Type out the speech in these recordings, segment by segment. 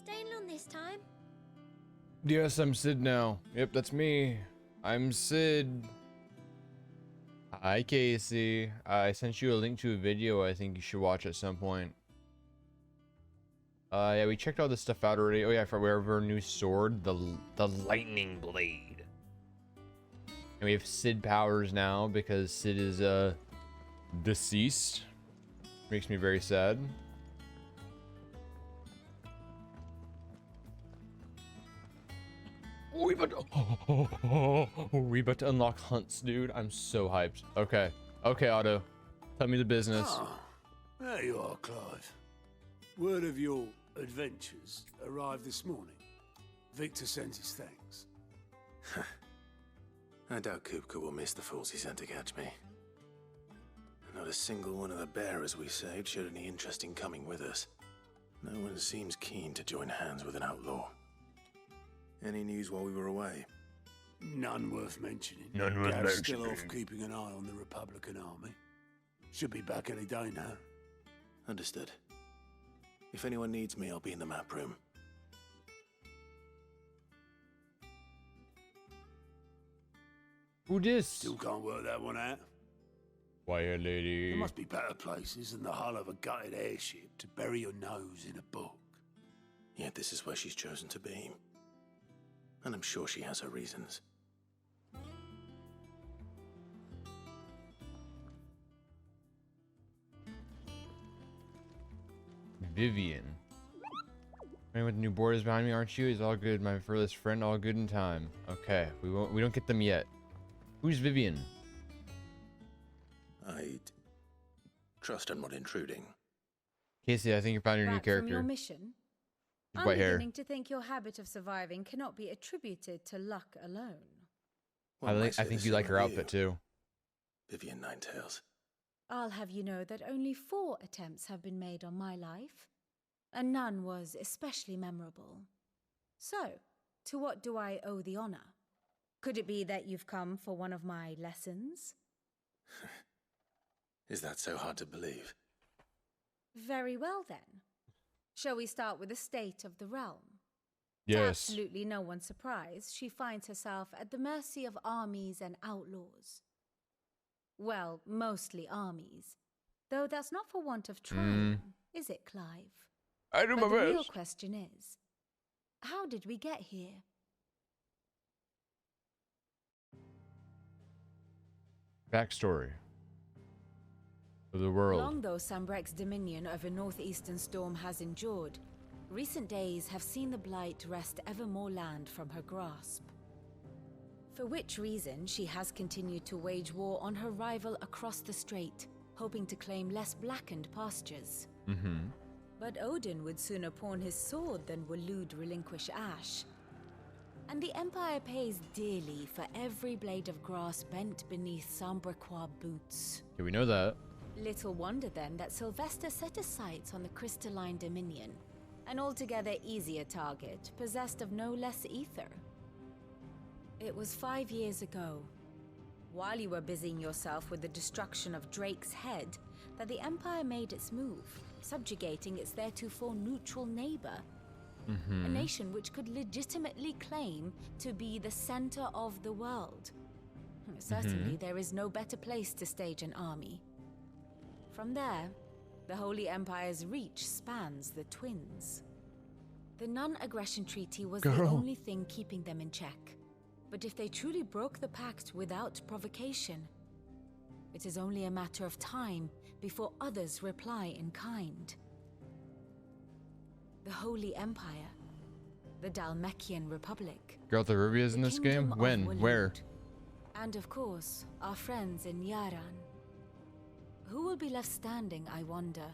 staying long this time? Yes, I'm Sid now. Yep, that's me. I'm Sid. Hi, Casey. I sent you a link to a video I think you should watch at some point. Yeah, we checked all this stuff out already. Oh yeah, for we have our new sword, the lightning blade. And we have Sid powers now because Sid is deceased. Makes me very sad. We about to unlock hunts, dude. I'm so hyped. Okay. Okay, Otto. Tell me the business. Ah, there you are, Clive. Word of your adventures arrived this morning. Victor sends his thanks. I doubt Kupka will miss the fools he sent to catch me. Not a single one of the bearers we saved showed any interest in coming with us. No one seems keen to join hands with an outlaw. Any news while we were away? None worth mentioning. None worth Gav's still mentioning. off keeping an eye on the Republican army. Should be back any day now. Understood. If anyone needs me, I'll be in the map room. Who dis? Still can't work that one out. Quiet lady. There must be better places than the hull of a gutted airship to bury your nose in a book. Yet this is where she's chosen to be. And I'm sure she has her reasons. Vivian. Man with new borders behind me, aren't you? He's all good, my furthest friend, all good in time. Okay, we don't get them yet. Who's Vivian? I'd trust I'm not intruding. Casey, I think you found your new Back from character. your mission? She's I'm white hair. beginning to think your habit of surviving cannot be attributed to luck alone. One I think you like her outfit too. Vivian Ninetails. I'll have you know that only 4 attempts have been made on my life, and none was especially memorable. So, to what do I owe the honor? Could it be that you've come for one of my lessons? Is that so hard to believe? Very well then. Shall we start with the state of the realm? To Yes. absolutely no one's surprise, she finds herself at the mercy of armies and outlaws. Well, mostly armies. Though that's not for want of trying, is it, Clive? I do But my the real best. question is, how did we get here? Backstory of the world. Long though Sambrek's dominion over northeastern storm has endured, recent days have seen the blight wrest ever more land from her grasp. For which reason she has continued to wage war on her rival across the strait, hoping to claim less blackened pastures. But Odin would sooner pawn his sword than Waloed relinquish Ash. And the Empire pays dearly for every blade of grass bent beneath Sambrequois boots. Yeah, we know that. Little wonder then that Sylvester set his sights on the crystalline dominion, an altogether easier target, possessed of no less ether. It was 5 years ago, while you were busying yourself with the destruction of Drake's head, that the Empire made its move, subjugating its theretofore neutral neighbor. A nation which could legitimately claim to be the center of the world. Certainly, there is no better place to stage an army. From there, the Holy Empire's reach spans the twins. The non-aggression treaty was the only thing keeping them in check. But if they truly broke the pact without provocation, it is only a matter of time before others reply in kind. The Holy Empire, the Dalmekian Republic, Girl, the Rubia's in the this game? Kingdom of When? Where? Waloed, and of course, our friends in Yaran. Who will be left standing, I wonder,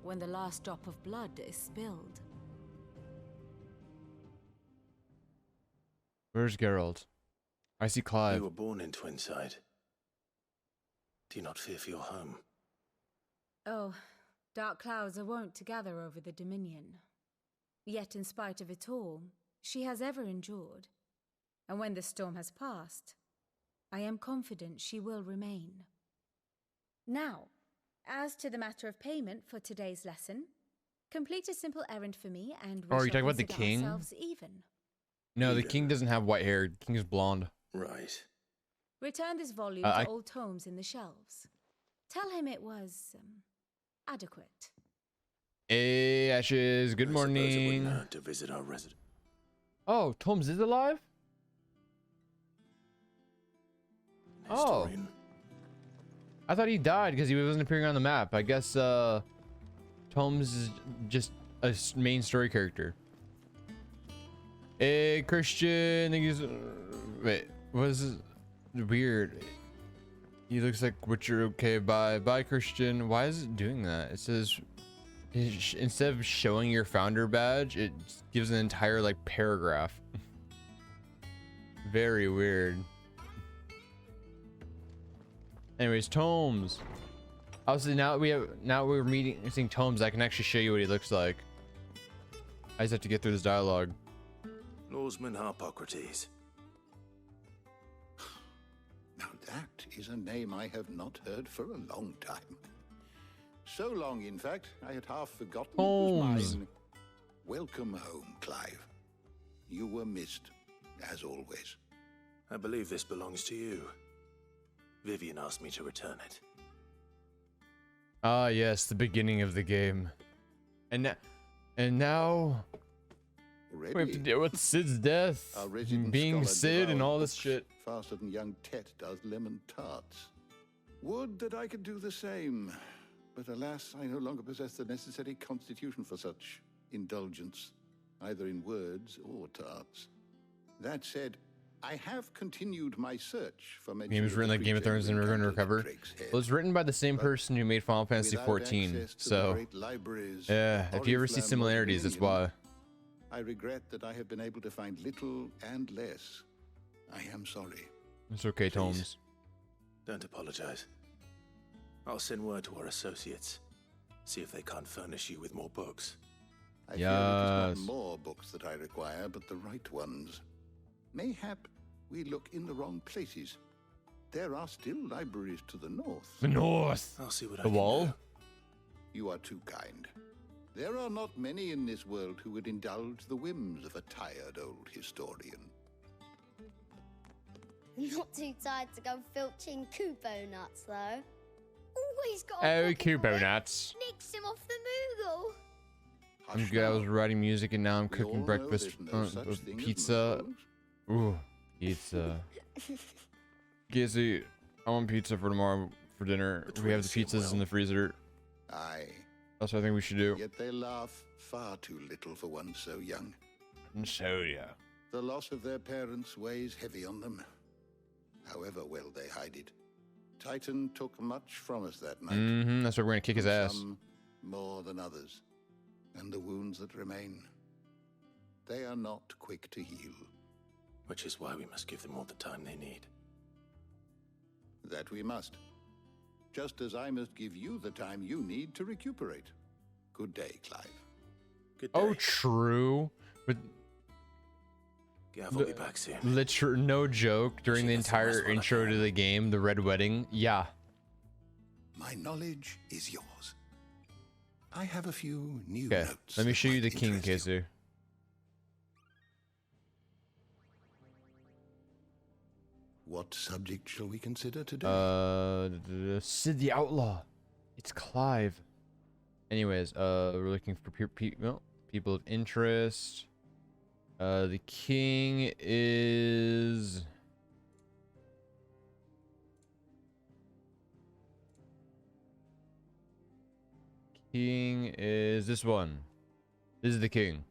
when the last drop of blood is spilled? Where's Geralt? I see You Clive. were born in Twinside. Do you not fear for your home? Oh, dark clouds are wont to gather over the Dominion. Yet in spite of it all, she has ever endured. And when the storm has passed, I am confident she will remain. Now, as to the matter of payment for today's lesson, Complete a simple errand for me, and we Oh, are shall you talking about the consider king? ourselves even. No, the king doesn't have white hair. The king is blonde. Right. Return this volume I- to old tomes in the shelves. Tell him it was adequate. Hey, Ashes. Good I suppose it morning. wouldn't hurt to visit our resident. Oh, Tomes is alive? Oh. Historian. I thought he died because he wasn't appearing on the map. I guess Tomes is just a main story character. Hey, Christian. I think he's. Wait, what is this? Weird. He looks like what you're okay by. Bye, Christian. Why is it doing that? It says instead of showing your founder badge, it gives an entire like paragraph. Very weird. Anyways, Tomes. Obviously, now we're seeing Tomes. I can actually show you what he looks like. I just have to get through this dialogue. Lawsman Harpocrates. Now that is a name I have not heard for a long time. So long, in fact, I had half forgotten it was Holmes. mine. Welcome home, Clive. You were missed, as always. I believe this belongs to you. Vivian asked me to return it. Ah, yes, the beginning of the game. And now we have to Already, deal with Sid's death, our resident being scholar Sid, and devoured all this books shit. faster than young Tet does lemon tarts. Would that I could do the same, but alas, I no longer possess the necessary constitution for such indulgence, either in words or tarts. That said, I have continued my search for The game was written like Game of Thrones, and we're going to recover. It was written by the same person who made Final Fantasy XIV, so yeah, if you ever see similarities, that's why. I regret that I have been able to find little and less. I am sorry. It's okay, Tomes. Don't apologize. I'll send word to our associates. See if they can't furnish you with more books. I fear it is Yes. not more books that I require, but the right ones. Mayhap we look in the wrong places. There are still libraries to the north. The North. I'll see what I The can wall. do. You are too kind. There are not many in this world who would indulge the whims of a tired old historian. Not too tired to go filching Kubo nuts, though. Always got Oh, a pocket Kubo for it. nuts. Nicks him off the Moogle. I'm Hush good. I now. was writing music, and now I'm We all cooking know breakfast. there's no such thing as Pizza. Moogles. Ooh, pizza. Gizzy, I want pizza for tomorrow for dinner. We have the twins seem pizzas in well. the freezer. Aye, That's what I think we should do. yet they laugh far too little for one so young. And so, yeah. The loss of their parents weighs heavy on them, however well they hide it. Titan took much from us that night. Mm-hmm. That's why we're gonna kick his ass. Some more than others. And the wounds that remain, they are not quick to heal. Which is why we must give them all the time they need. That we must. Just as I must give you the time you need to recuperate. Good day, Clive. Good day. Oh, true. But Gav will be back soon. no joke. During the She gets the rest entire while I intro to can. the game, the Red Wedding. Yeah. My knowledge is yours. I have a few new Okay. notes. Let me that show you the might king, interest you. Kizu. What subject shall we consider today? Sid the Outlaw. It's Clive. Anyways, we're looking for people of interest. The king is. King is this one. This is the king.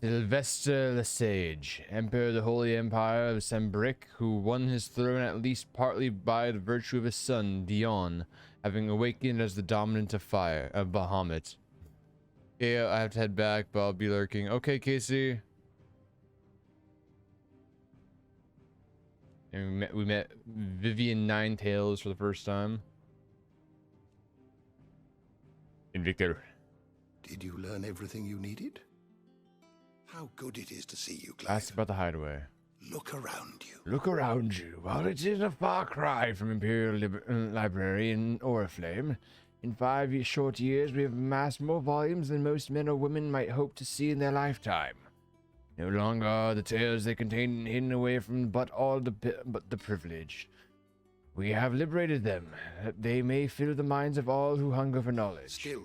Sylvester the Sage, Emperor of the Holy Empire of Sambrick, who won his throne at least partly by the virtue of his son, Dion, having awakened as the dominant of fire of Bahamut. Okay, I have to head back, but I'll be lurking. Okay, Casey. And we met Vivian Ninetails for the first time. Invictor. Did you learn everything you needed? How good it is to see you, Clive. Ask about the hideaway. Look around you. Look around you. While it is a far cry from Imperial Library in Oriflame, In 5 short years, we have amassed more volumes than most men or women might hope to see in their lifetime. No longer are the tales they contain hidden away from but the privileged. We have liberated them, that they may fill the minds of all who hunger for knowledge. Still,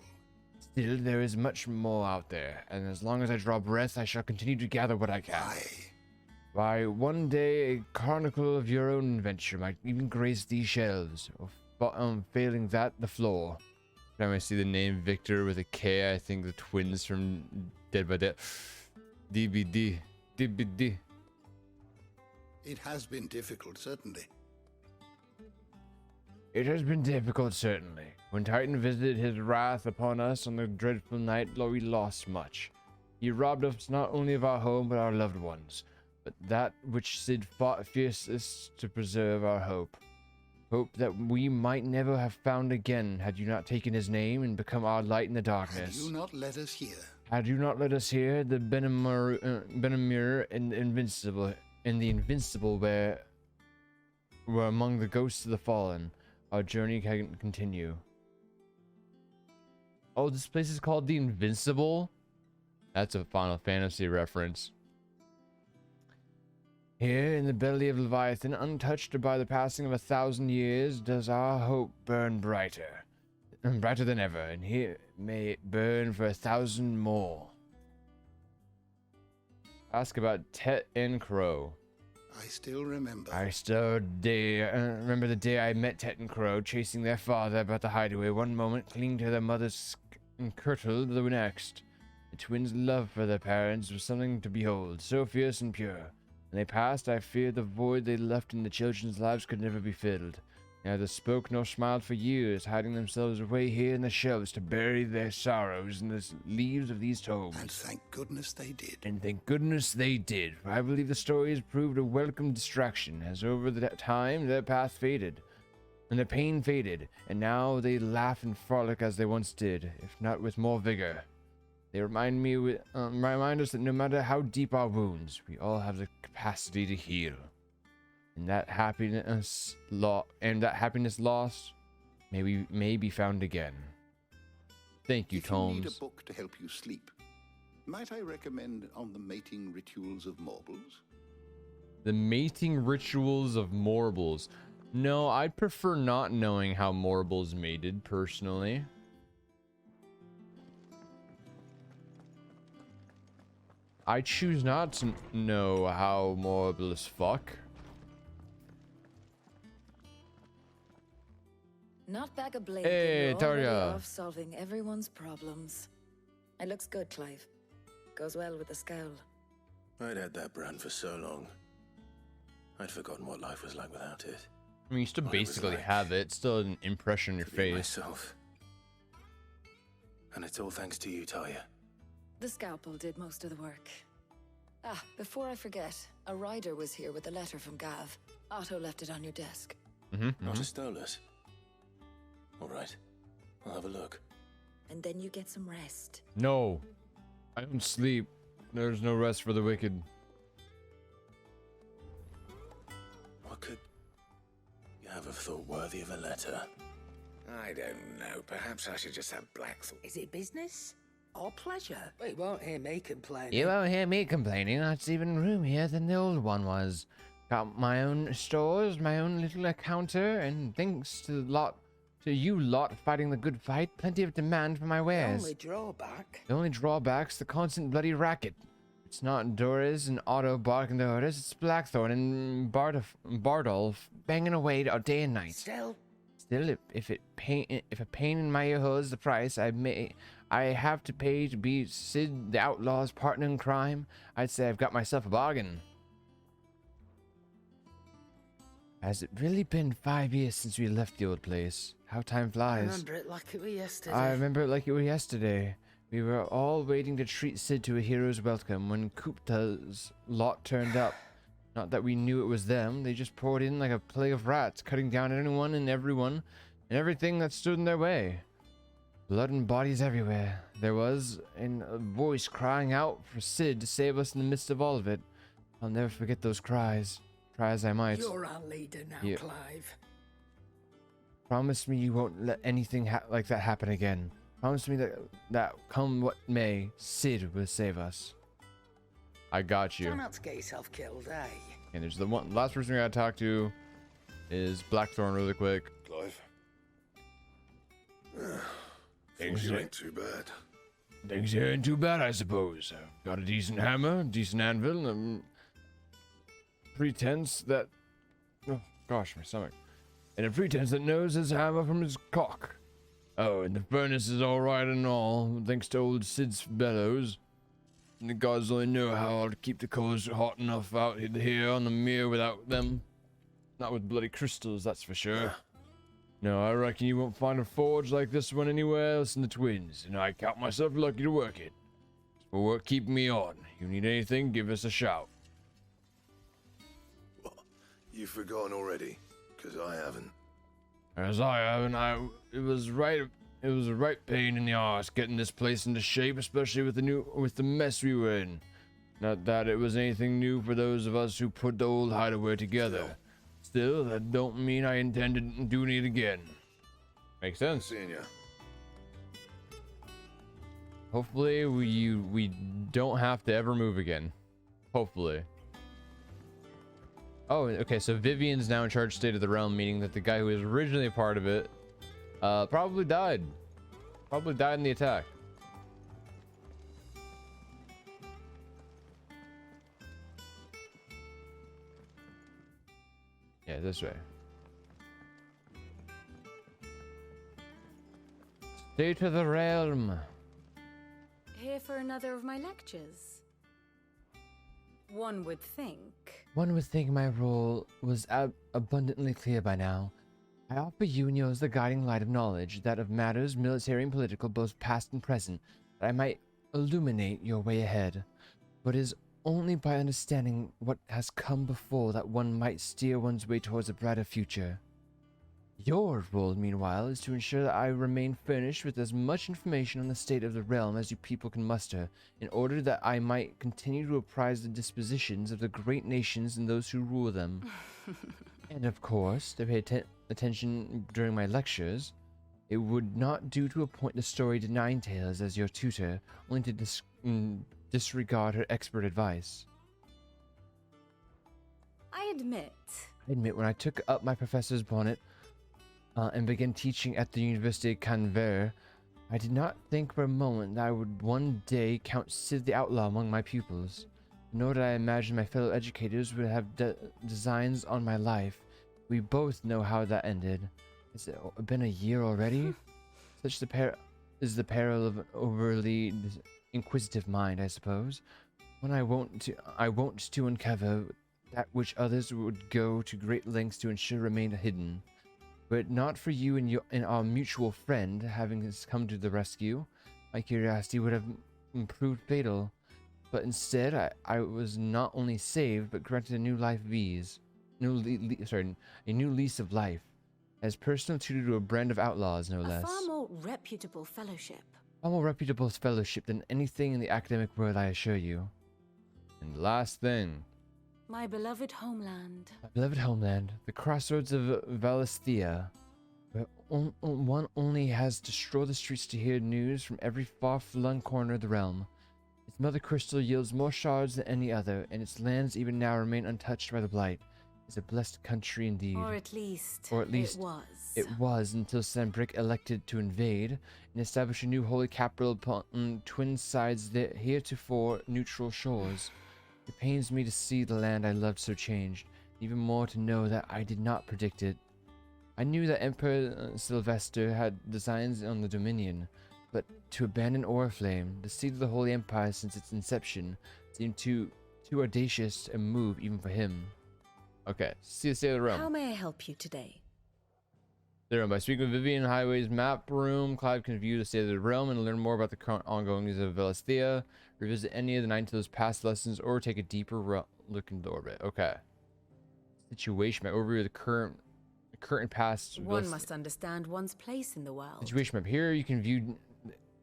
There is much more out there, and as long as I draw breath, I shall continue to gather what I can. why? Why, one day a chronicle of your own adventure might even grace these shelves, or failing that, the floor. Every time I see the name Victor with a K, I think the twins from Dead by Dead. DBD. DBD. It has been difficult, certainly. It has been difficult, certainly. When Titan visited his wrath upon us on the dreadful night, we lost much. He robbed us not only of our home, but our loved ones. But that which Sid fought fiercest to preserve our hope. Hope that we might never have found again had you not taken his name and become our light in the darkness. Had you not let us hear? Had you not let us hear, the Benamir and the Invincible were among the ghosts of the fallen. Our journey can continue. Oh, this place is called the Invincible? That's a Final Fantasy reference. Here in the belly of Leviathan, untouched by the passing of 1,000 years, does our hope burn brighter. Brighter than ever, and here may it burn for 1,000 more. Ask about Tet and Crow. I still remember. I still remember the day I met Tet and Crow chasing their father about the hideaway one moment, clinging to their mother's kirtle the next. The twins' love for their parents was something to behold, so fierce and pure. When they passed, I feared the void they left in the children's lives could never be filled. They neither spoke nor smiled for years, hiding themselves away here in the shelves to bury their sorrows in the leaves of these tomes. And thank goodness they did. And thank goodness they did, for I believe the story has proved a welcome distraction, as over the time their path faded, and their pain faded, and now they laugh and frolic as they once did, if not with more vigor. They remind us that no matter how deep our wounds, we all have the capacity to heal. And that happiness lost may be found again. Thank you, If Tomes. you need a book to help you sleep, might I recommend On the Mating Rituals of Morbles? The mating rituals of Morbles. No, I'd prefer not knowing how Morbles mated, personally. I choose not to know how Morbles fuck. Not back a blade. Hey, You're already Taria. off solving everyone's problems. It looks good, Clive. Goes well with the scowl. I'd had that brand for so long. I'd forgotten what life was like without it. I mean, you still What it was basically like have it. It's still an impression on your To be face. myself. And it's all thanks to you, Talia. The scalpel did most of the work. Ah, before I forget, a rider was here with a letter from Gav. Otto left it on your desk. Not a Stolas. All right. I'll have a look. And then you get some rest. No. I don't sleep. There's no rest for the wicked. What could you have of thought worthy of a letter? I don't know. Perhaps I should just have Blackthorn. Is it business or pleasure? Well, you won't hear me complaining. You won't hear me complaining. It's even roomier than the old one was. Got my own stores, my own little counter, and thanks to you lot fighting the good fight, plenty of demand for my The wares. only drawback. The only drawback's the constant bloody racket. It's not Doris and Otto barking the orders, it's Blackthorn and Bardolph banging away day and night. Still, If a pain in my ear holds the price I have to pay to be Sid the Outlaw's partner in crime, I'd say I've got myself a bargain. Has it really been 5 years since we left the old place? How time I flies. remember it like it was yesterday. I remember it like it was yesterday. We were all waiting to treat Sid to a hero's welcome when Kupta's lot turned up. Not that we knew it was them, they just poured in like a plague of rats, cutting down anyone and everyone and everything that stood in their way. Blood and bodies everywhere. There was a voice crying out for Sid to save us in the midst of all of it. I'll never forget those cries. Try as I might. You're our leader now, Yeah. Clive. Promise me you won't let anything like that happen again. Promise me that come what may, Sid will save us. I got you. Try not to get yourself killed, eh? And there's the last person we gotta talk to is Blackthorn really quick. Clive. Things ain't too bad. Things ain't too bad, I suppose. Got a decent hammer, decent anvil, and pretense that... Oh, gosh, my stomach. And a pretense that knows his hammer from his cock. Oh, and the furnace is all right and all, thanks to old Sid's bellows. And the gods only know how to keep the coals hot enough out here on the mere without them. Not with bloody crystals, that's for sure. No, I reckon you won't find a forge like this one anywhere else in the Twins, and I count myself lucky to work it. For work keeping me on. You need anything, give us a shout. What? You've forgotten already? Because I haven't. As I haven't, it was a right pain in the arse getting this place into shape, especially with the mess we were in. Not that it was anything new for those of us who put the old hideaway together. Still, that don't mean I intend doing it again. Makes sense. Seeing ya. Hopefully, we don't have to ever move again. Hopefully. Oh, okay, so Vivian's now in charge of State of the Realm, meaning that the guy who was originally a part of it probably died. Probably died in the attack. Yeah, this way. State of the Realm. Here for another of my lectures? One would think. One would think my role was abundantly clear by now. I offer you and yours the guiding light of knowledge, that of matters military and political, both past and present, that I might illuminate your way ahead. But it is only by understanding what has come before that one might steer one's way towards a brighter future. Your role, meanwhile, is to ensure that I remain furnished with as much information on the state of the realm as you people can muster, in order that I might continue to apprise the dispositions of the great nations and those who rule them. And of course, to pay attention during my lectures. It would not do to appoint the story to Ninetales as your tutor, only to disregard her expert advice. I admit when I took up my professor's bonnet and began teaching at the University of Canberra, I did not think for a moment that I would one day count Sid the Outlaw among my pupils. Nor did I imagine my fellow educators would have designs on my life. We both know how that ended. Has it been a year already? Such is the peril of an overly inquisitive mind, I suppose. When I won't to uncover that which others would go to great lengths to ensure remained hidden. Were it not for you and our mutual friend having come to the rescue, my curiosity would have proved fatal. But instead, I was not only saved, but granted a new life of ease. A new lease of life. As personal tutor to a brand of outlaws, no less. A far more reputable fellowship. Far more reputable fellowship than anything in the academic world, I assure you. And last thing. My beloved homeland. My beloved homeland, the crossroads of Valisthea, where one only has to stroll the streets to hear news from every far-flung corner of the realm. Its mother crystal yields more shards than any other, and its lands even now remain untouched by the blight. It's a blessed country indeed. Or at least it was. It was until Sanbrick elected to invade and establish a new holy capital upon twin sides the heretofore neutral shores. It pains me to see the land I loved so changed, even more to know that I did not predict it. I knew that Emperor Sylvester had designs on the Dominion, but to abandon Oriflame, the seat of the Holy Empire since its inception, seemed too audacious a move even for him. Okay, see the state of the realm. How may I help you today? By speaking with Vivian Highway's map room, Clive can view the state of the realm and learn more about the current ongoings of Valisthea, revisit any of the Ninetales past lessons, or take a deeper look into the orbit. Okay. Situation map, overview of the current and past. One must understand one's place in the world. Situation map. Here you can view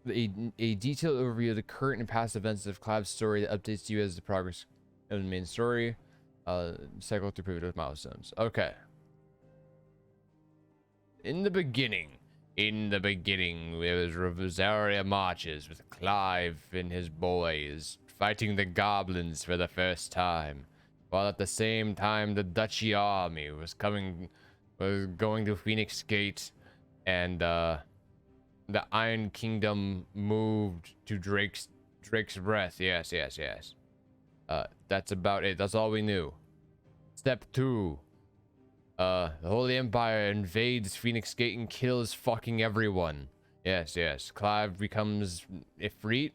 a detailed overview of the current and past events of Clive's story that updates you as the progress of the main story. Cycle through pivotal milestones. Okay. In the beginning, there was Rosaria marches with Clive and his boys fighting the goblins for the first time, while at the same time the Duchy army was going to Phoenix Gate, and the Iron Kingdom moved to Drake's Breath. Yes. That's about it. That's all we knew. Step 2. The Holy Empire invades Phoenix Gate and kills fucking everyone. Yes. Clive becomes Ifrit.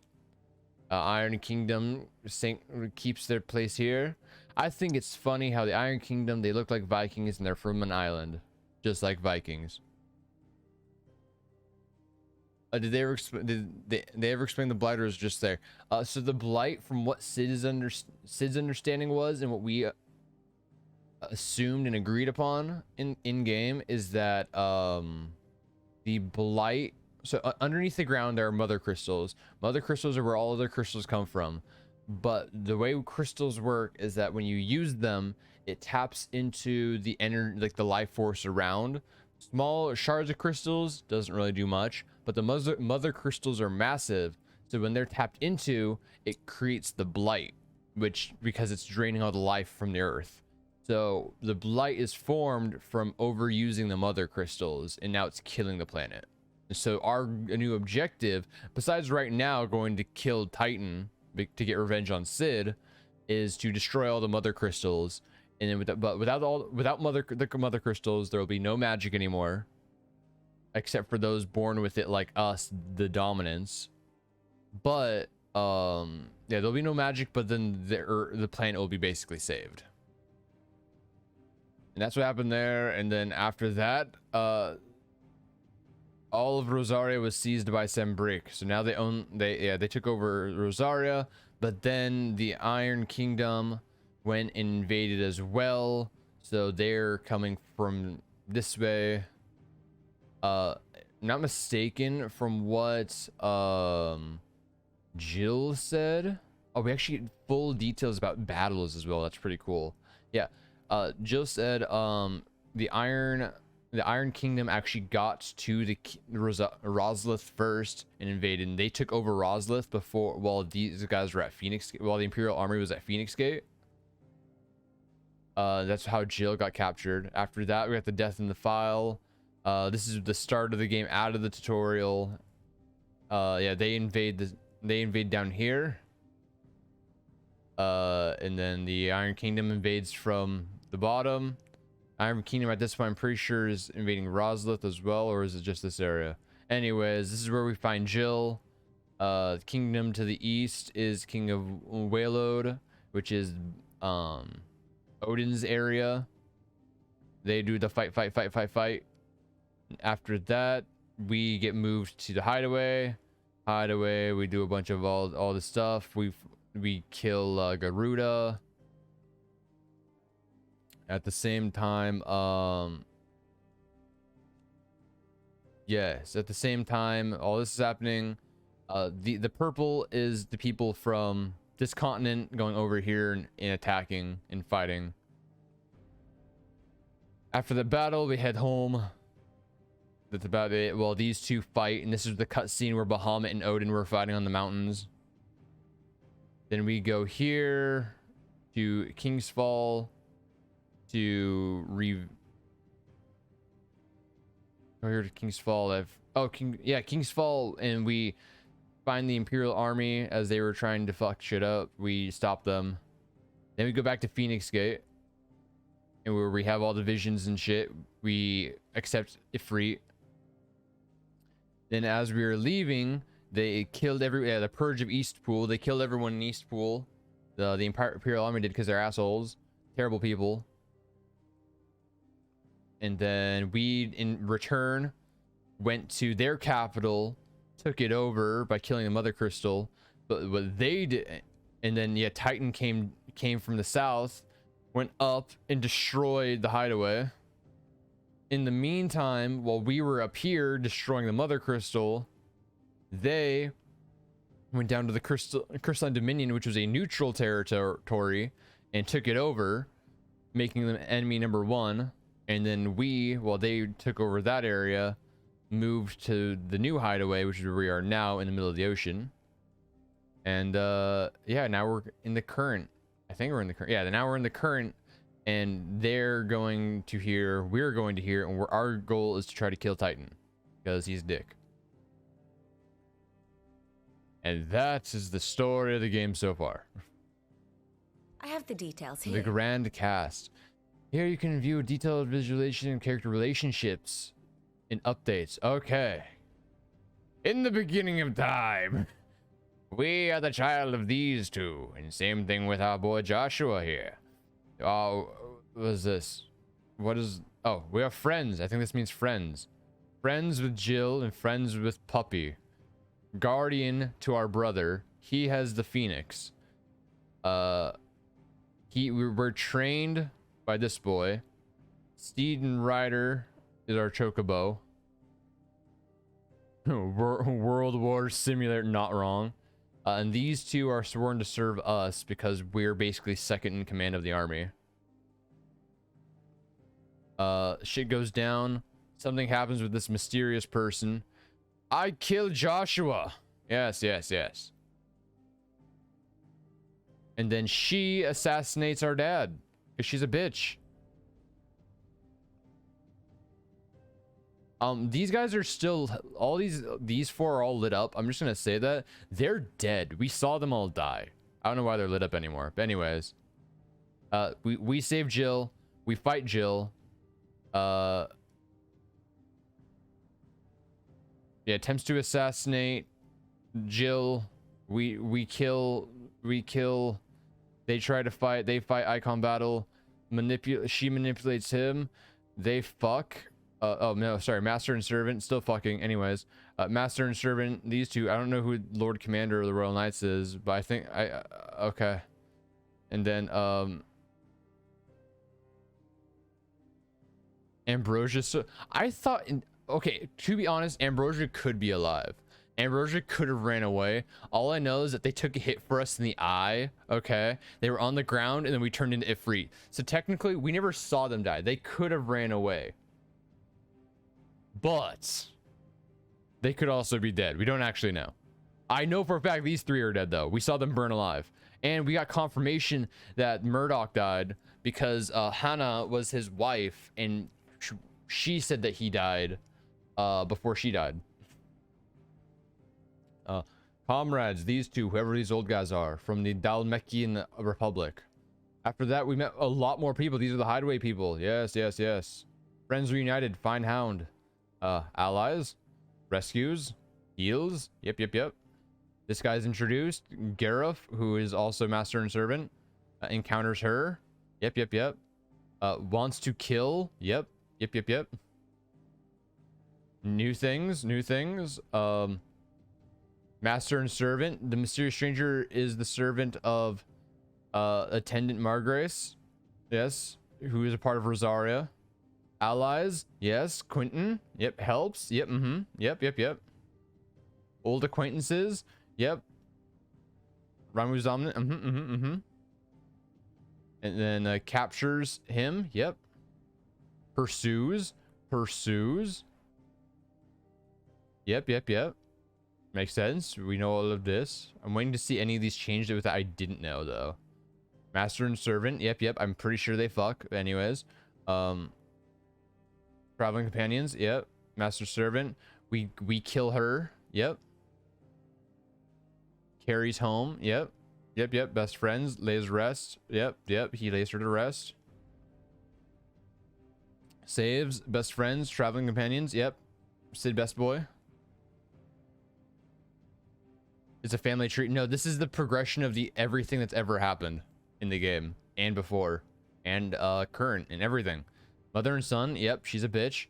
Iron Kingdom keeps their place here. I think it's funny how the Iron Kingdom, they look like Vikings and they're from an island, just like Vikings. Did they ever explain the Blight, or is just there? So the Blight, from what Sid's understanding was, and what we assumed and agreed upon in game, is that the Blight, so underneath the ground there are mother crystals. Mother crystals are where all other crystals come from, but the way crystals work is that when you use them, it taps into the energy, like the life force around. Small shards of crystals doesn't really do much, but the mother crystals are massive, so when they're tapped into, it creates the Blight, which, because it's draining all the life from the earth. So the Blight is formed from overusing the mother crystals, and now it's killing the planet. So our new objective, besides right now going to kill Titan to get revenge on Sid, is to destroy all the mother crystals. And then without the mother crystals, there will be no magic anymore, except for those born with it, like us, the dominants. But yeah, there'll be no magic, but then the planet will be basically saved. And that's what happened there. And then after that, all of Rosaria was seized by Sembrick. So now they took over Rosaria, but then the Iron Kingdom went and invaded as well. So they're coming from this way. Not mistaken, from what Jill said. Oh, we actually get full details about battles as well. That's pretty cool. Yeah. Jill said the Iron Kingdom actually got to the Roslith first and invaded, and they took over Roslith before, while these guys were at Phoenix, while the Imperial Army was at Phoenix Gate. That's how Jill got captured. After that, we got the death in the file. This is the start of the game out of the tutorial. Yeah, they invade down here. And then the Iron Kingdom invades from the bottom. Iron Kingdom at this point, I'm pretty sure, is invading Roslith as well, or is it just this area? Anyways, this is where we find Jill. The kingdom to the east is King of Waylode, which is Odin's area. They do the fight. After that, we get moved to the hideaway. We do a bunch of all the stuff. We kill Garuda. At the same time, yes, at the same time, all this is happening. The purple is the people from this continent going over here and attacking and fighting. After the battle, we head home. That's about it. Well, these two fight, and this is the cutscene where Bahamut and Odin were fighting on the mountains. Then we go here to King's Fall to go here to King's Fall. King's Fall, and we find the Imperial Army as they were trying to fuck shit up. We stop them. Then we go back to Phoenix Gate, and where we have all the visions and shit. We accept Ifrit. Then as we were leaving, they killed the purge of Eastpool. They killed everyone in Eastpool. The Imperial Army did, because they're assholes, terrible people. And then we, in return, went to their capital, took it over by killing the Mother Crystal. But what they did, and then Titan came from the south, went up and destroyed the hideaway. In the meantime, while we were up here destroying the Mother Crystal, they went down to the Crystalline Dominion, which was a neutral territory, and took it over, making them enemy number 1. And then they took over that area, moved to the new hideaway, which is where we are now in the middle of the ocean. And yeah, now we're in the current. I think we're in the current. Yeah, now we're in the current, and they're going to here. We're going to here, and our goal is to try to kill Titan because he's dick. And that is the story of the game so far. I have the details here. The grand cast. Here you can view detailed visualization and character relationships in updates. Okay. In the beginning of time, we are the child of these two. And same thing with our boy Joshua here. Oh, what is this? What is... Oh, we are friends. I think this means friends. Friends with Jill and friends with Puppy. Guardian to our brother. He has the Phoenix. We're trained by this boy. Steed and Rider is our Chocobo. World War Simulator, not wrong. And these two are sworn to serve us because we're basically second in command of the army. Shit goes down. Something happens with this mysterious person. I killed Joshua. Yes, yes, yes. And then she assassinates our dad because she's a bitch. These guys are still, all these four are all lit up. I'm just gonna say that they're dead. We saw them all die. I don't know why they're lit up anymore. But anyways, we save Jill. We fight Jill. Yeah, attempts to assassinate Jill. We kill. They try to fight. They fight icon battle. She manipulates him. They fuck. Oh no, sorry. Master and servant still fucking. Anyways, master and servant. These two. I don't know who Lord Commander of the Royal Knights is, but I think okay. And then Ambrosia. So I thought. Okay, to be honest, Ambrosia could be alive. Ambrosia could have ran away. All I know is that they took a hit for us in the eye. Okay, they were on the ground and then we turned into Ifrit. So technically, we never saw them die. They could have ran away, but they could also be dead. We don't actually know. I know for a fact these three are dead though. We saw them burn alive, and we got confirmation that Murdoch died because Hannah was his wife, and she said that he died before she died. Comrades, these two, whoever these old guys are, from the Dalmekian Republic. After that, we met a lot more people. These are the hideaway people. Yes, yes, yes. Friends reunited. Find Hound. Allies. Rescues. Heals. Yep, yep, yep. This guy's introduced. Gareth, who is also master and servant, encounters her. Yep, yep, yep. Wants to kill. Yep, yep, yep, yep. New things. New things. Master and servant. The mysterious stranger is the servant of attendant Margrace. Yes. Who is a part of Rosaria. Allies. Yes. Quentin. Yep. Helps. Yep. Mm-hmm. Yep. Yep. Yep. Old acquaintances. Yep. Ramu's dominant. Mm-hmm. Mm-hmm. Mm-hmm. And then captures him. Yep. Pursues. Pursues. Yep. Yep. Yep. Makes sense. We know all of this. I'm waiting to see any of these changed that I didn't know though. Master and servant. Yep, yep. I'm pretty sure they fuck. Anyways. Traveling companions. Yep. Master servant. We kill her. Yep. Carries home. Yep. Yep, yep. Best friends. Lays rest. Yep, yep. He lays her to rest. Saves. Best friends. Traveling companions. Yep. Sid best boy. It's a family tree. No, this is the progression of the everything that's ever happened in the game and before and current and everything. Mother and son. Yep, she's a bitch.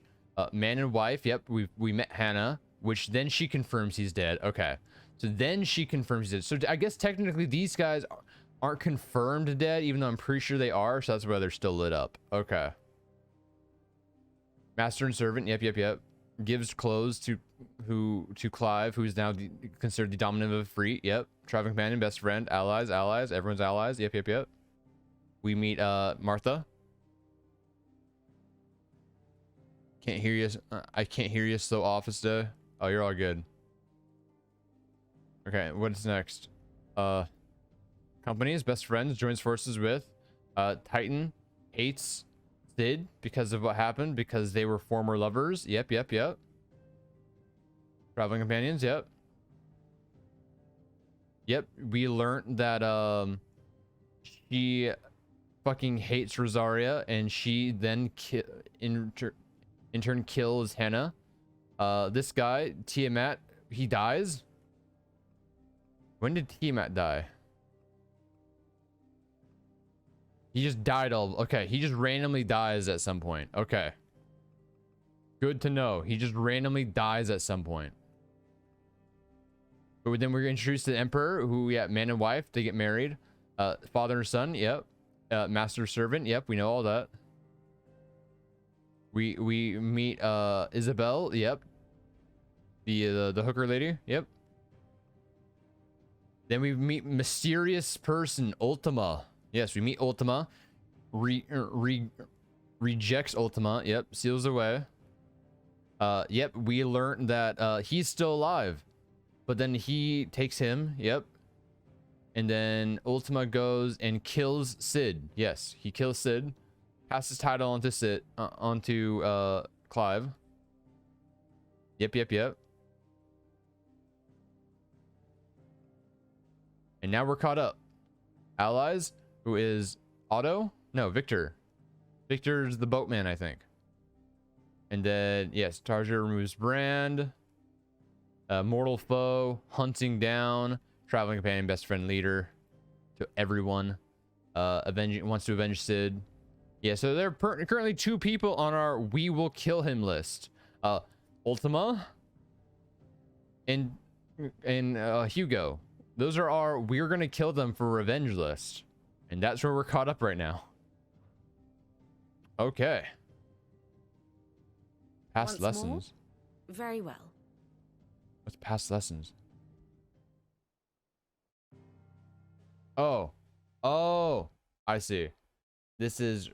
Man and wife. Yep, we met Hannah, which then she confirms he's dead. Okay, so then she confirms he's dead. So I guess technically these guys aren't confirmed dead, even though I'm pretty sure they are. So that's why they're still lit up. Okay. Master and servant. Yep, yep, yep. Gives clothes to Clive, who's now considered the dominant of Ifrit. Yep. Traveling companion, best friend, allies, everyone's allies. Yep, yep, yep. We meet Martha. Can't hear you. I can't hear you so office day. Oh, you're all good. Okay, what's next? Companies, best friends, joins forces with. Titan hates Sid because of what happened, because they were former lovers. Yep. Traveling companions, yep. We learned that she fucking hates Rosaria, and she then in turn kills Hannah. This guy, Tiamat, he dies. When did Tiamat die? He just died okay, he just randomly dies at some point. Okay. Good to know. He just randomly dies at some point. But then we're introduced to the Emperor, who, yeah, man and wife, they get married. Father and son, yep. Master servant, yep, we know all that. We meet Isabel, yep. The hooker lady, yep. Then we meet mysterious person, Ultima. Yes, we meet Ultima. Rejects Ultima, yep, seals away. Yep, we learned that he's still alive. But then he takes him, yep. And then Ultima goes and kills Sid. Yes, he kills Sid. Passes title onto Sid, onto Clive. Yep. And now we're caught up. Allies, who is Otto? No, Victor. Victor's the boatman, I think. And then, yes, Tarja removes Brand. Mortal foe, hunting down, traveling companion, best friend, leader to everyone. Wants to avenge Sid. Yeah, so there are currently 2 people on our we will kill him list. Ultima and Hugo. Those are our we're gonna kill them for revenge list. And that's where we're caught up right now. Okay. Past lessons. More? Very well. What's past lessons? Oh, I see. This is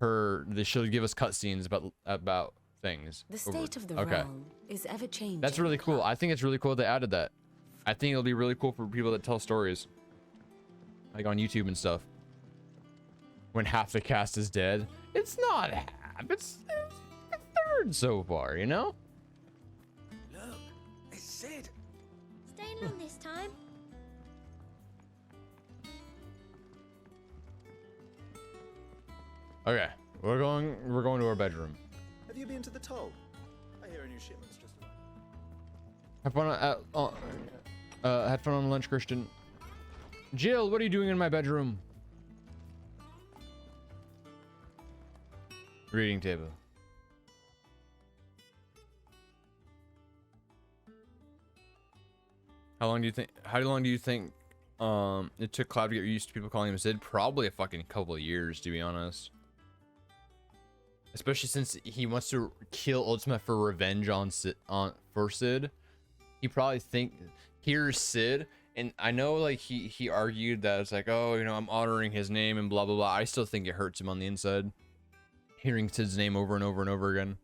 her. She'll give us cutscenes about things. The state of the realm is ever changing. That's really cool. I think it's really cool they added that. I think it'll be really cool for people that tell stories, like on YouTube and stuff. When half the cast is dead, it's not half. It's a third so far. You know. Sid. Staying on this time? Okay, we're going to our bedroom. Have you been to the toll? I hear a new shipment's just arrived. Had fun on lunch, Christian. Jill, what are you doing in my bedroom? Reading table. How long do you think it took Cloud to get used to people calling him Sid? Probably a fucking couple of years, to be honest. Especially since he wants to kill Ultima for revenge on Sid. He probably here's Sid, and I know like he argued that it's like, oh, you know, I'm honoring his name and blah blah blah. I still think it hurts him on the inside, hearing Sid's name over and over and over again.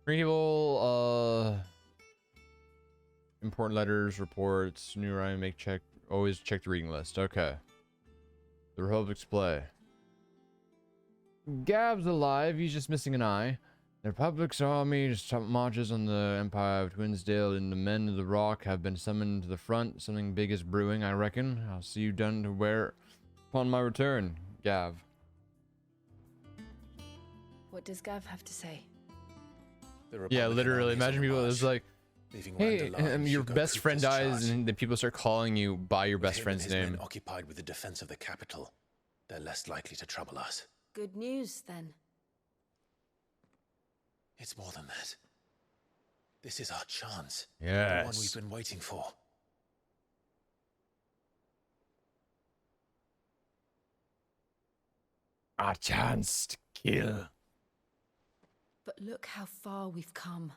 Readable, important letters, reports, new Ryan, always check the reading list. Okay. The Republic's play. Gav's alive, he's just missing an eye. The Republic's army just marches on the Empire of Twinsdale, and the men of the Rock have been summoned to the front. Something big is brewing, I reckon. I'll see you done to wear upon my return, Gav. What does Gav have to say? Yeah, literally. Imagine people it's like, hey, your best friend dies, and then people start calling you by your best friend's name. Men occupied with the defense of the capital, they're less likely to trouble us. Good news, then. It's more than that. This is our chance. Yes. The one we've been waiting for. Our chance to kill. But look how far we've come.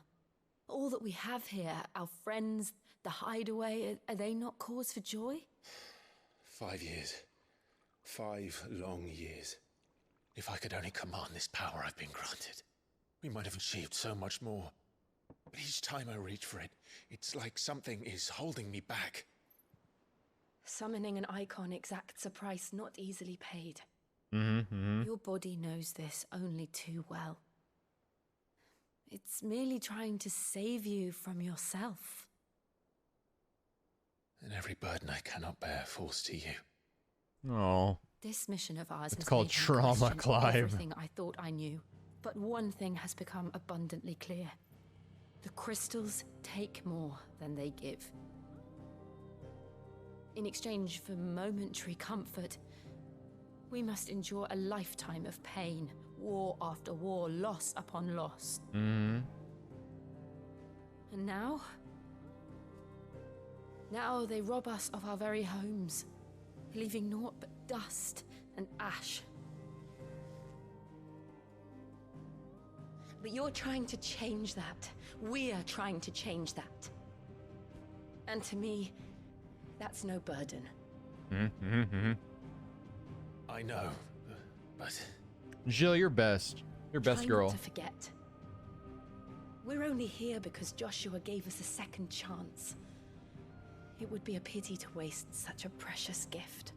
All that we have here, our friends, the hideaway, are they not cause for joy? 5 years. 5 long years. If I could only command this power I've been granted. We might have achieved so much more. But each time I reach for it, it's like something is holding me back. Summoning an icon exacts a price not easily paid. Your body knows this only too well. It's merely trying to save you from yourself. And every burden I cannot bear falls to you. Oh. This mission of ours It's has called made me trauma, question Clive. everything I thought I knew. But one thing has become abundantly clear. The crystals take more than they give. In exchange for momentary comfort, we must endure a lifetime of pain, war after war, loss upon loss. Mm-hmm. And now? Now they rob us of our very homes, leaving naught but dust and ash. But you're trying to change that. We're trying to change that. And to me, that's no burden. Mm-hmm. I know, but... Jill, you're best. You're best Try girl. not to forget. We're only here because Joshua gave us a second chance. It would be a pity to waste such a precious gift.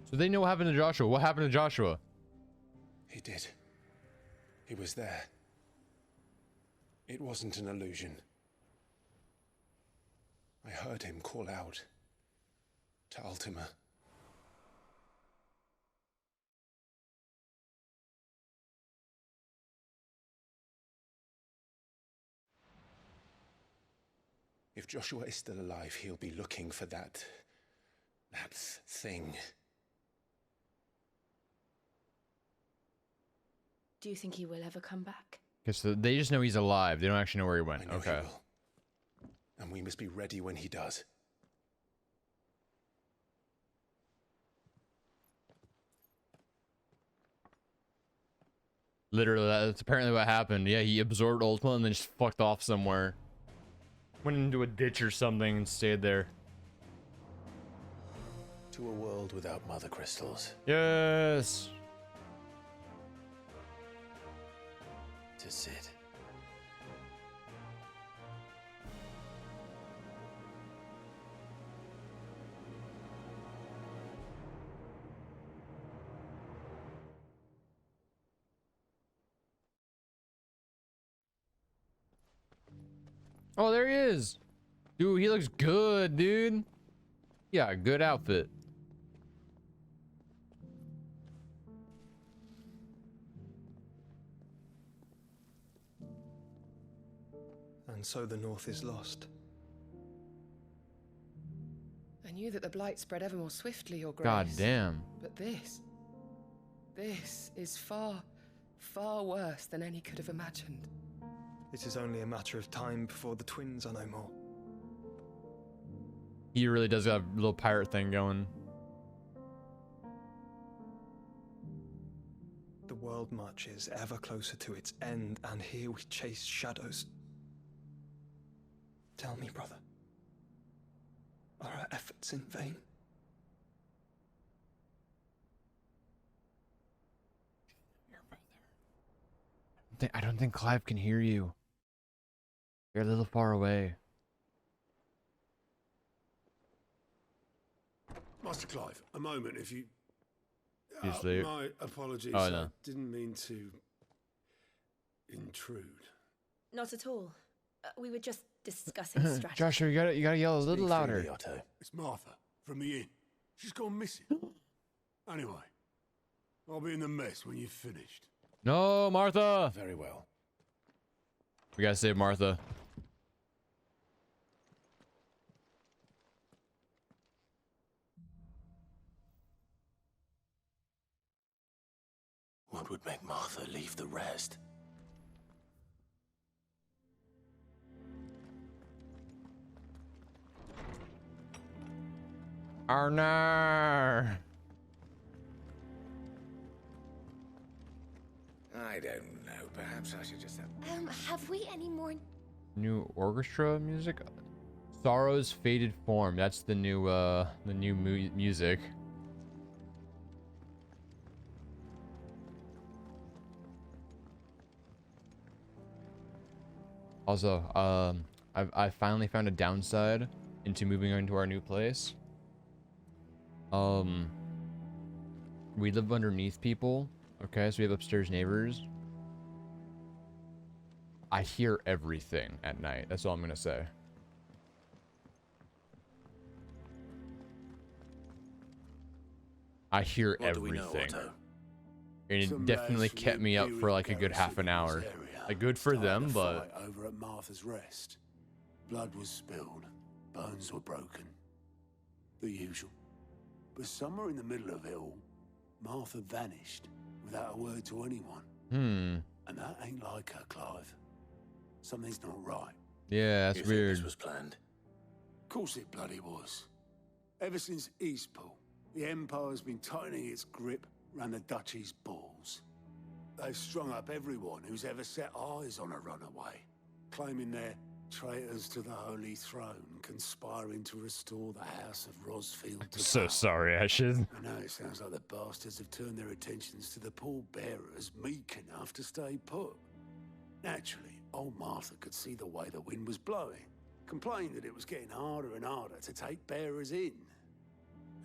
So they know what happened to Joshua. What happened to Joshua? He did. He was there. It wasn't an illusion. I heard him call out to Ultima. If Joshua is still alive, he'll be looking for that thing. Do you think he will ever come back? Because they just know he's alive. They don't actually know where he went. I know Okay. he will. And we must be ready when he does. Literally, that's apparently what happened. Yeah, he absorbed Ultima and then just fucked off somewhere. Went into a ditch or something and stayed there. To a world without mother crystals. Yes. To Sid. Oh, there he is. Dude, he looks good, dude. Yeah, good outfit. And so the North is lost. I knew that the blight spread ever more swiftly, Your Grace. God damn. But this is far, far worse than any could have imagined. It is only a matter of time before the twins are no more. He really does have a little pirate thing going. The world marches ever closer to its end, and here we chase shadows. Tell me, brother, are our efforts in vain? I don't think Clive can hear you. You're a little far away. Master Clive, a moment, if you... my apologies. Oh, no. I didn't mean to intrude. Not at all. We were just discussing strategy. Joshua, you gotta yell a little louder. It's Martha from the inn. She's gone missing. Anyway, I'll be in the mess when you've finished. No, Martha. Very well. We gotta save Martha. What would make Martha leave the rest? Arnar. I don't know. Perhaps I should just have... Have we any more? New orchestra music. Sorrow's Faded Form. That's the new music. Also, I finally found a downside into moving into our new place. We live underneath people. Okay, so we have upstairs neighbors. I hear everything at night. That's all I'm gonna say. I hear What do we know, everything. Otto? And it Some definitely lads from kept the me up for Imperial like a good half an garrison in hour. this area Like, good for started them, a but fight over at Martha's Rest. Blood was spilled, bones were broken. The usual. But somewhere in the middle of it all, Martha vanished without a word to anyone. And that ain't like her, Clive. Something's not right. Yeah, that's weird. This was planned. Of course it bloody was. Ever since Eastpool, the Empire's been tightening its grip around the Duchy's balls. They've strung up everyone who's ever set eyes on a runaway, claiming they're traitors to the Holy Throne, conspiring to restore the House of Rosfield to So power. sorry, Ashes. I know it sounds like the bastards have turned their attentions to the pallbearers meek enough to stay put. Naturally, old Martha could see the way the wind was blowing, complained that it was getting harder and harder to take bearers in.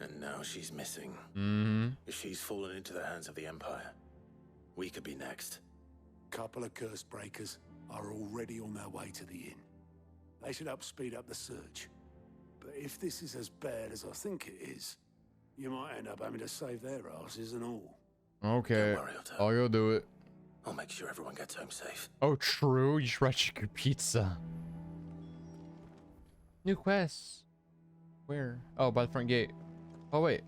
And now she's missing. If she's fallen into the hands of the Empire, we could be next. Couple of curse breakers are already on their way to the inn. They should help speed up the search. But if this is as bad as I think it is, you might end up having to save their asses and all. Okay, I'll go do it. I'll make sure everyone gets home safe. Oh, true. You should write your pizza. New quests. Where? Oh, by the front gate. Oh, wait.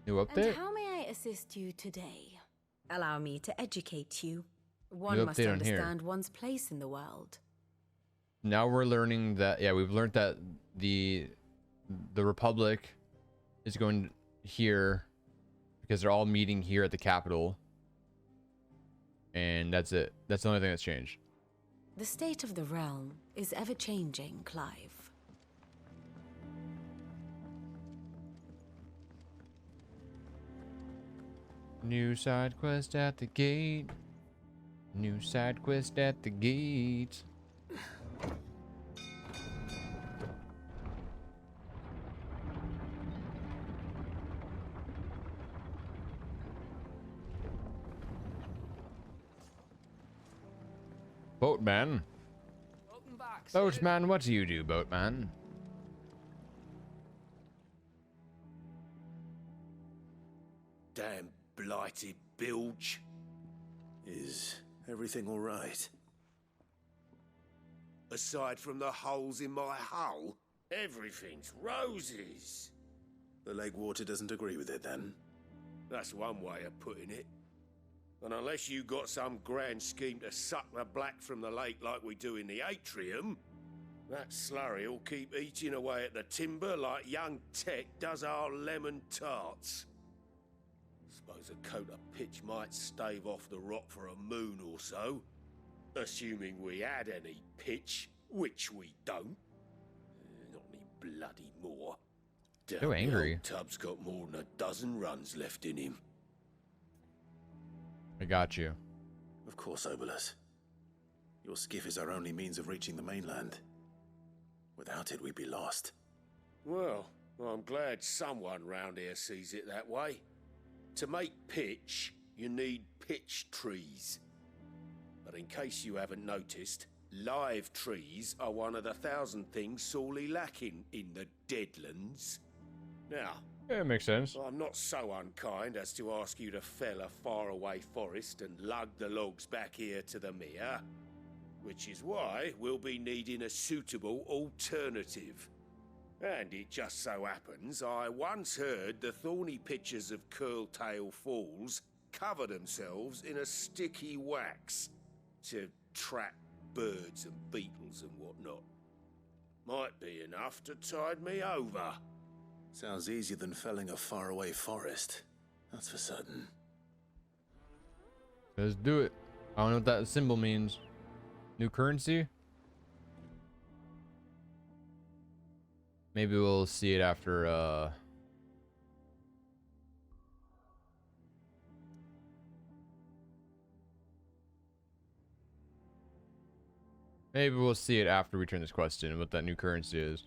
New update? And how may I assist you today? Allow me to educate you. New One must update on here. understand one's place in the world. Now we're learning that, yeah, we've learned that the Republic is going here because they're all meeting here at the capital. And that's it. That's the only thing that's changed. The state of the realm is ever-changing, Clive. New side quest at the gate. New side quest at the gate. Boatman. Boatman, what do you do, Boatman? Damn blighted bilge. Is everything all right? Aside from the holes in my hull, everything's roses. The lake water doesn't agree with it, then? That's one way of putting it. And unless you got some grand scheme to suck the black from the lake like we do in the atrium, that slurry will keep eating away at the timber like young Tech does our lemon tarts. Suppose a coat of pitch might stave off the rot for a moon or so, assuming we had any pitch, which we don't. Not any bloody more. So Doubt the angry. old tub's got more than a dozen runs left in him. I got you. Of course, Obolus. Your skiff is our only means of reaching the mainland. Without it, we'd be lost. Well, I'm glad someone round here sees it that way. To make pitch, you need pitch trees. But in case you haven't noticed, live trees are one of the 1,000 things sorely lacking in the Deadlands. Now, Yeah, it makes sense. I'm not so unkind as to ask you to fell a faraway forest and lug the logs back here to the mere, which is why we'll be needing a suitable alternative. And it just so happens I once heard the thorny pitchers of Curltail Falls cover themselves in a sticky wax to trap birds and beetles and whatnot. Might be enough to tide me over. Sounds easier than felling a faraway forest. That's for certain. Let's do it. I don't know what that symbol means. New currency? Maybe we'll see it after, Maybe we'll see it after we turn this quest in, what that new currency is.